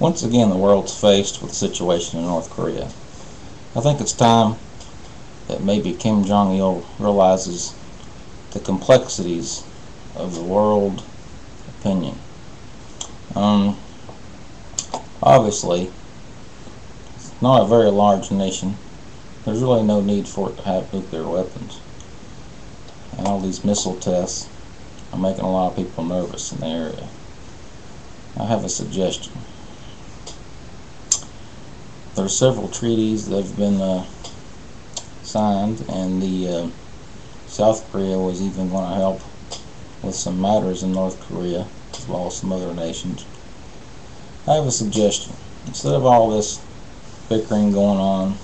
Once again, the world's faced with the situation in North Korea. I think it's time that maybe Kim Jong-il realizes the complexities of the world opinion. Obviously, it's not a very large nation. There's really no need for it to have nuclear weapons. And all these missile tests are making a lot of people nervous in the area. I have a suggestion. There are several treaties that have been signed, and the South Korea was even going to help with some matters in North Korea, as well as some other nations. I have a suggestion. Instead of all this bickering going on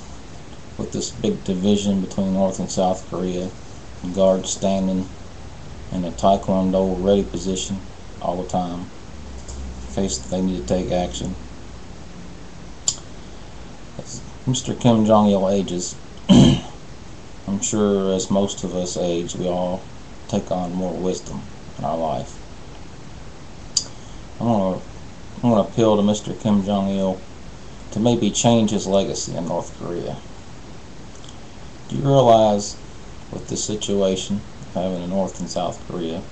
with this big division between North and South Korea, and guards standing in a taekwondo ready position all the time in case they need to take action. As Mr. Kim Jong-il ages, I'm sure as most of us age, we all take on more wisdom in our life. I'm going to appeal to Mr. Kim Jong-il to maybe change his legacy in North Korea. Do you realize with this situation having in North and South Korea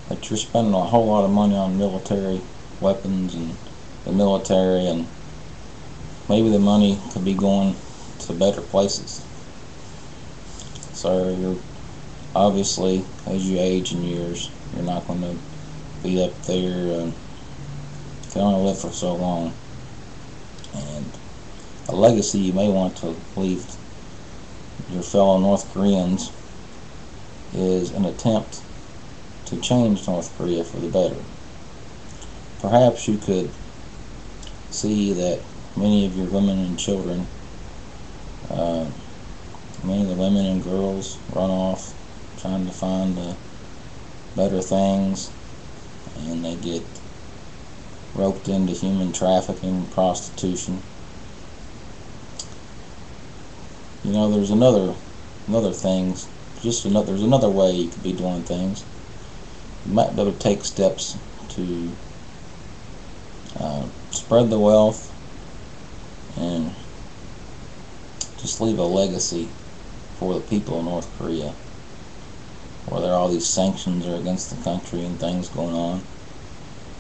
that you're spending a whole lot of money on military weapons and the military, and maybe the money could be going to better places? So you're obviously, as you age in years, you're not going to be up there and can only live for so long. And a legacy you may want to leave your fellow North Koreans is an attempt to change North Korea for the better. Perhaps you could see that many of your women and children, many of the women and girls run off trying to find better things, and they get roped into human trafficking and prostitution. You know, there's there's another way you could be doing things. You might be able to take steps to spread the wealth and just leave a legacy for the people of North Korea, where there are all these sanctions are against the country and things going on.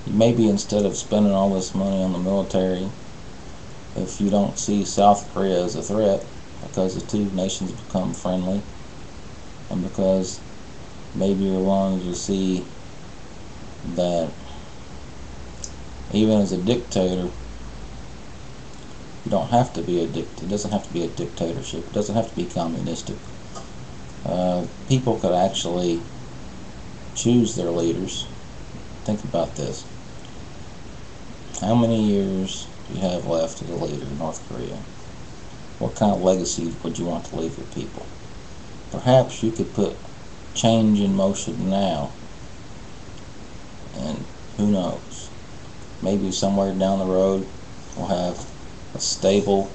Maybe instead of spending all this money on the military, if you don't see South Korea as a threat, because the two nations become friendly, and because maybe you're willing to see that even as a dictator, you don't have to be it doesn't have to be a dictatorship. It doesn't have to be communistic. People could actually choose their leaders. Think about this. How many years do you have left as a leader in North Korea? What kind of legacy would you want to leave your people? Perhaps you could put change in motion now, and who knows, maybe somewhere down the road we'll have a stable,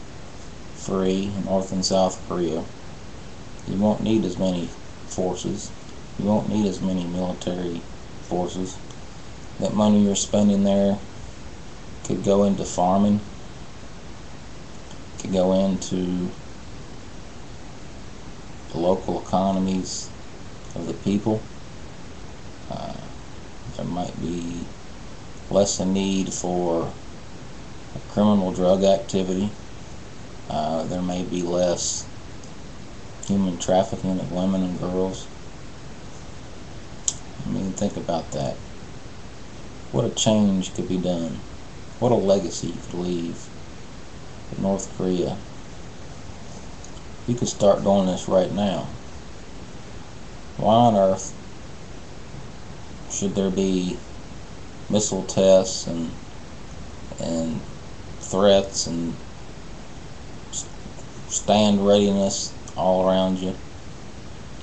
free North and South Korea. You won't need as many forces. You won't need as many military forces. That money you're spending there could go into farming, could go into the local economies of the people. There might be less a need for criminal drug activity. There may be less human trafficking of women and girls. I mean, think about that. What a change could be done. What a legacy you could leave in North Korea. You could start doing this right now. Why on earth should there be missile tests and threats and stand readiness all around you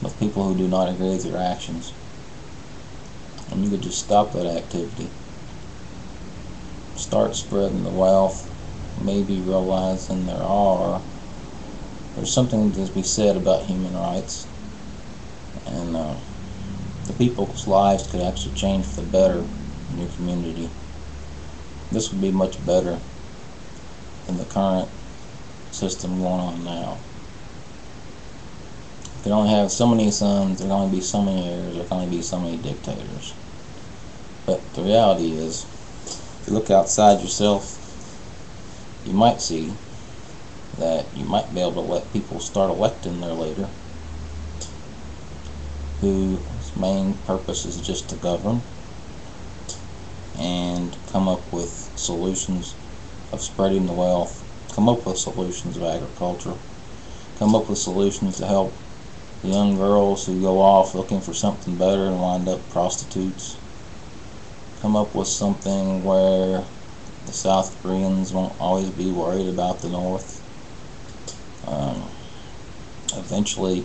with people who do not agree with your actions? And you could just stop that activity. Start spreading the wealth. Maybe realizing there's something to be said about human rights, and the people's lives could actually change for the better in your community. This would be much better than the current system going on now. You can only have so many sons, there can only be so many heirs, there can only be so many dictators. But the reality is, if you look outside yourself, you might see that you might be able to let people start electing their leader, whose main purpose is just to govern and come up with solutions of spreading the wealth, come up with solutions of agriculture, come up with solutions to help the young girls who go off looking for something better and wind up prostitutes, come up with something where the South Koreans won't always be worried about the North. Eventually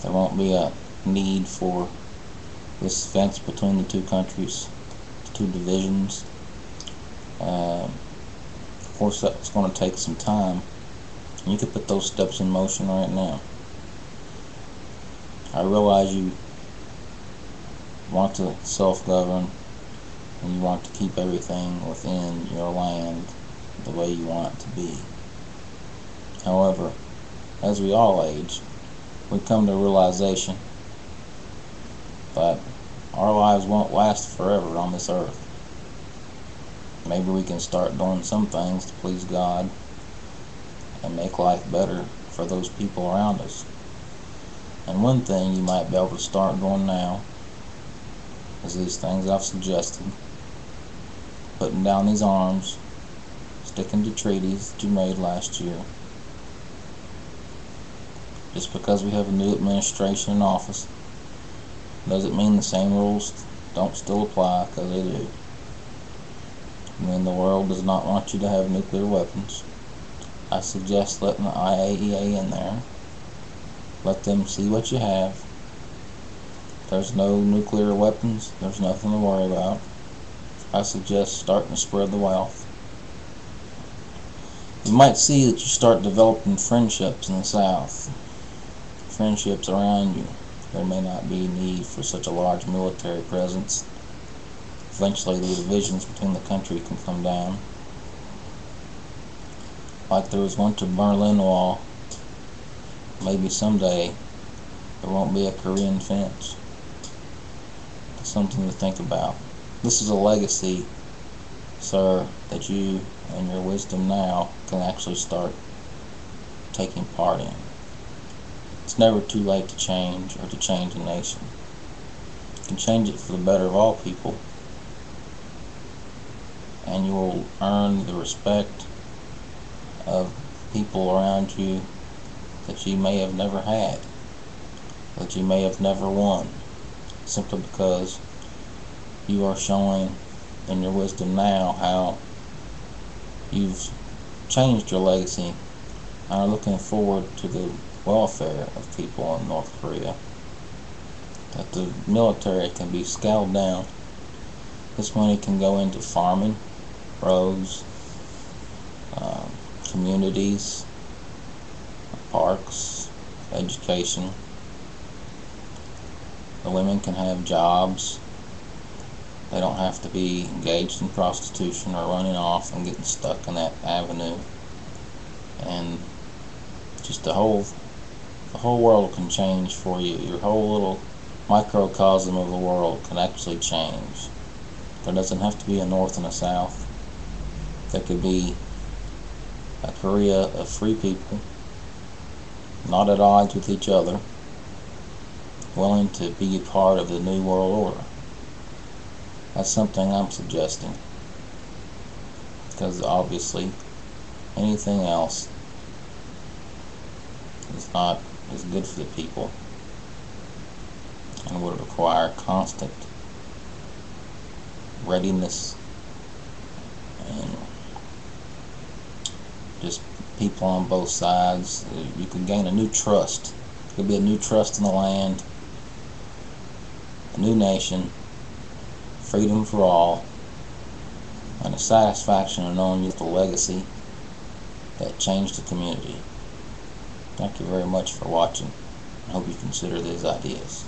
there won't be a need for this fence between the two countries, the two divisions. Of course, that's going to take some time. You can put those steps in motion right now. I realize you want to self-govern and you want to keep everything within your land the way you want it to be. However, as we all age, we come to a realization that our lives won't last forever on this earth. Maybe we can start doing some things to please God and make life better for those people around us. And one thing you might be able to start doing now is these things I've suggested. Putting down these arms, sticking to treaties that you made last year. Just because we have a new administration in office doesn't mean the same rules don't still apply, because they do. When the world does not want you to have nuclear weapons, I suggest letting the IAEA in there. Let them see what you have. If there's no nuclear weapons, there's nothing to worry about. I suggest starting to spread the wealth. You might see that you start developing friendships in the South. Friendships around you. There may not be need for such a large military presence. Eventually the divisions between the country can come down. Like there was once a Berlin Wall, maybe someday there won't be a Korean fence. It's something to think about. This is a legacy, sir, that you and your wisdom now can actually start taking part in. It's never too late to change or to change a nation. You can change it for the better of all people, and you will earn the respect of people around you that you may have never had, that you may have never won, simply because you are showing in your wisdom now how you've changed your legacy and are looking forward to the welfare of people in North Korea. That the military can be scaled down. This money can go into farming, roads, communities, parks, education. The women can have jobs. They don't have to be engaged in prostitution or running off and getting stuck in that avenue. And just the whole world can change for you. Your whole little microcosm of the world can actually change. There doesn't have to be a North and a South. There could be a Korea of free people, not at odds with each other, willing to be a part of the new world order. That's something I'm suggesting, because obviously anything else is not as good for the people and would require constant readiness and just people on both sides. You can gain a new trust. There could be a new trust in the land, a new nation, freedom for all, and a satisfaction of knowing you have a legacy that changed the community. Thank you very much for watching. I hope you consider these ideas.